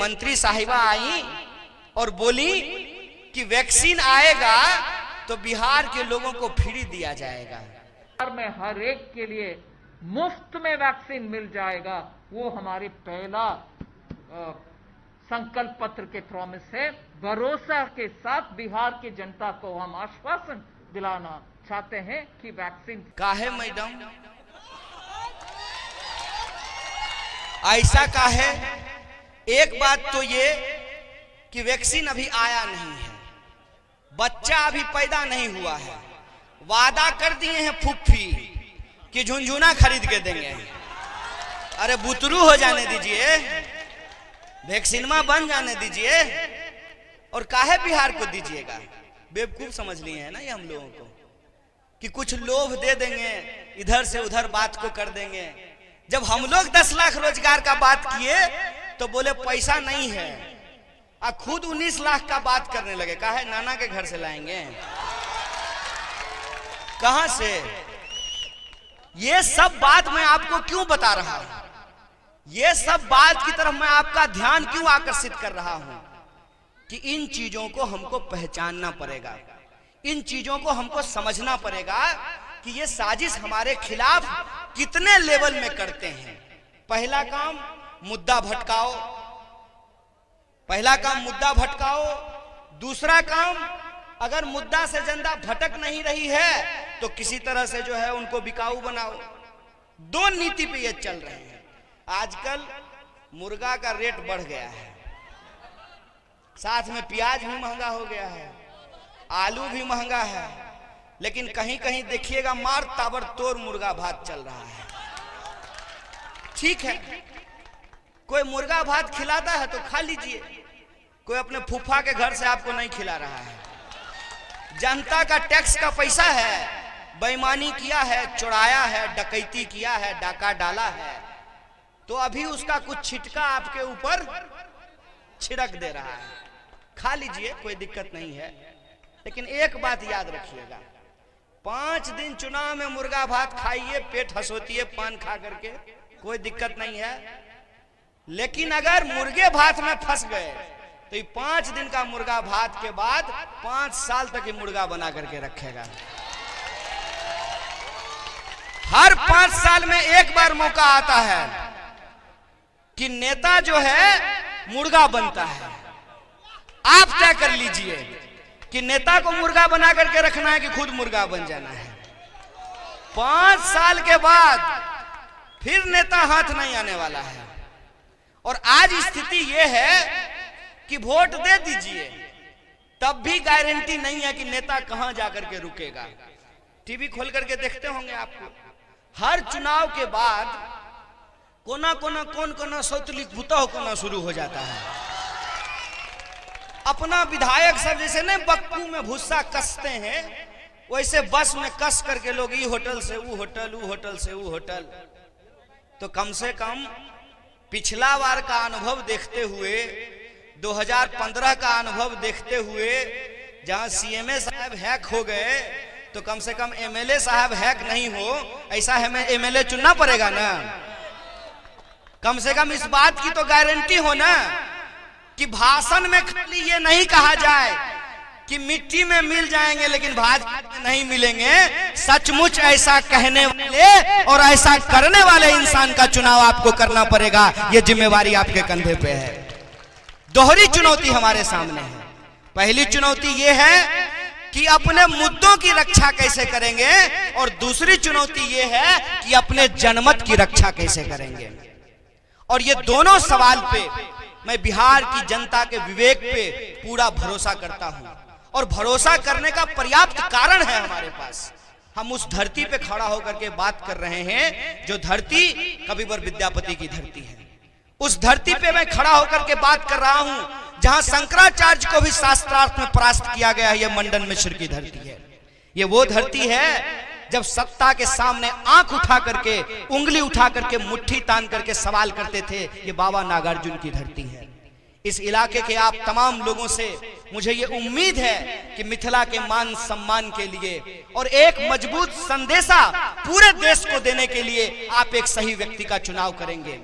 मंत्री साहिबा आई और बोली कि वैक्सीन आएगा तो बिहार के लोगों को फ्री दिया जाएगा। बिहार में हर एक के लिए मुफ्त में वैक्सीन मिल जाएगा। वो हमारे पहला संकल्प पत्र के प्रॉमिस है। भरोसा के साथ बिहार की जनता को हम आश्वासन दिलाना चाहते हैं कि वैक्सीन काहे मैडम ऐसा काहे? एक बात तो ये कि वैक्सीन अभी आया नहीं है, बच्चा अभी पैदा नहीं हुआ है, वादा कर दिए हैं फुफ्फी कि झुनझुना खरीद के देंगे। अरे बुतरू हो जाने दीजिए, वैक्सीनमा बन जाने दीजिए, और काहे बिहार को दीजिएगा? बेवकूफ समझ लिए हैं ना ये हम लोगों को कि कुछ लोभ दे देंगे, इधर से उधर बात को कर देंगे। जब हम लोग 10 लाख रोजगार का बात किए तो बोले पैसा नहीं है, और खुद 19 लाख का बात करने लगे। काहे? नाना के घर से लाएंगे, कहां से? ये सब बात मैं आपको क्यों बता रहा हूं? ये सब बात की तरफ मैं आपका ध्यान क्यों आकर्षित कर रहा हूं कि इन चीजों को हमको पहचानना पड़ेगा, इन चीजों को हमको समझना पड़ेगा कि ये साजिश हमारे खिलाफ कितने लेवल में करते हैं। पहला काम मुद्दा भटकाओ, पहला काम मुद्दा भटकाओ। दूसरा काम, अगर मुद्दा से जनता भटक नहीं रही है तो किसी तरह से जो है उनको बिकाऊ बनाओ। दो नीति पे ये चल रहे हैं। आजकल मुर्गा का रेट बढ़ गया है, साथ में प्याज भी महंगा हो गया है, आलू भी महंगा है, लेकिन कहीं कहीं देखिएगा मार ताबड़तोड़ मुर्गा भात चल रहा है। ठीक है, कोई मुर्गा भात खिलाता है तो खा लीजिए, कोई अपने फूफा के घर से आपको नहीं खिला रहा है। जनता का टैक्स का पैसा है, बेईमानी किया है, चुराया है, डकैती किया है, डाका डाला है, तो अभी उसका कुछ छिटका आपके ऊपर छिड़क दे रहा है। खा लीजिए, कोई दिक्कत नहीं है, लेकिन एक बात याद रखिएगा, 5 दिन चुनाव में मुर्गा भात खाइए, पेट हंसोतिए पान खा करके, कोई दिक्कत नहीं है। लेकिन अगर मुर्गे भात में फंस गए तो 5 दिन का मुर्गा भात के बाद 5 साल तक ये मुर्गा बना करके रखेगा। हर 5 साल में एक बार मौका आता है कि नेता जो है मुर्गा बनता है। आप तय कर लीजिए कि नेता को मुर्गा बना करके रखना है कि खुद मुर्गा बन जाना है। 5 साल के बाद फिर नेता हाथ नहीं आने वाला है। और आज स्थिति यह है कि वोट दे दीजिए, तब भी गारंटी नहीं है कि नेता कहां जाकर के रुकेगा। टीवी खोल करके देखते होंगे आपको, हर चुनाव के बाद कोना कोना कौन कोना सौतली भूतह कोना शुरू हो जाता है। अपना विधायक सब जैसे न बक्कू में भूसा कसते हैं, वैसे बस में कस करके लोग ई होटल से वो होटल, वो होटल से वो होटल। तो कम से कम पिछला बार का अनुभव देखते हुए, 2015 का अनुभव देखते हुए, जहां सीएमए साहब हैक हो गए, तो कम से कम एमएलए साहब हैक नहीं हो, ऐसा हमें एमएलए चुनना पड़ेगा ना। कम से कम इस बात की तो गारंटी हो ना कि भाषण में खाली ये नहीं कहा जाए कि मिट्टी में मिल जाएंगे लेकिन भाजपा में नहीं मिलेंगे। सचमुच ऐसा कहने वाले और ऐसा करने वाले इंसान का चुनाव आपको करना पड़ेगा। ये जिम्मेवारी आपके कंधे पे है। दोहरी चुनौती हमारे सामने है। पहली चुनौती ये है कि अपने मुद्दों की रक्षा कैसे करेंगे, और दूसरी चुनौती ये है कि अपने जनमत की रक्षा कैसे करेंगे। और ये दोनों सवाल पे मैं बिहार की जनता के विवेक पे पूरा भरोसा करता हूं, और भरोसा करने का पर्याप्त कारण है हमारे पास। हम उस धरती पे खड़ा होकर के बात कर रहे हैं जो धरती कविवर विद्यापति की धरती है। उस धरती पे मैं खड़ा होकर के बात कर रहा हूं जहां शंकराचार्य को भी शास्त्रार्थ में परास्त किया गया है। यह मंडन मिश्र की धरती है। ये वो धरती है जब सत्ता के सामने आंख उठा करके, उंगली उठा करके, मुट्ठी तान करके सवाल करते थे। ये बाबा नागार्जुन की धरती है। इस इलाके के आप तमाम लोगों से मुझे ये उम्मीद है कि मिथिला के मान सम्मान के लिए और एक मजबूत संदेशा पूरे देश को देने के लिए आप एक सही व्यक्ति का चुनाव करेंगे।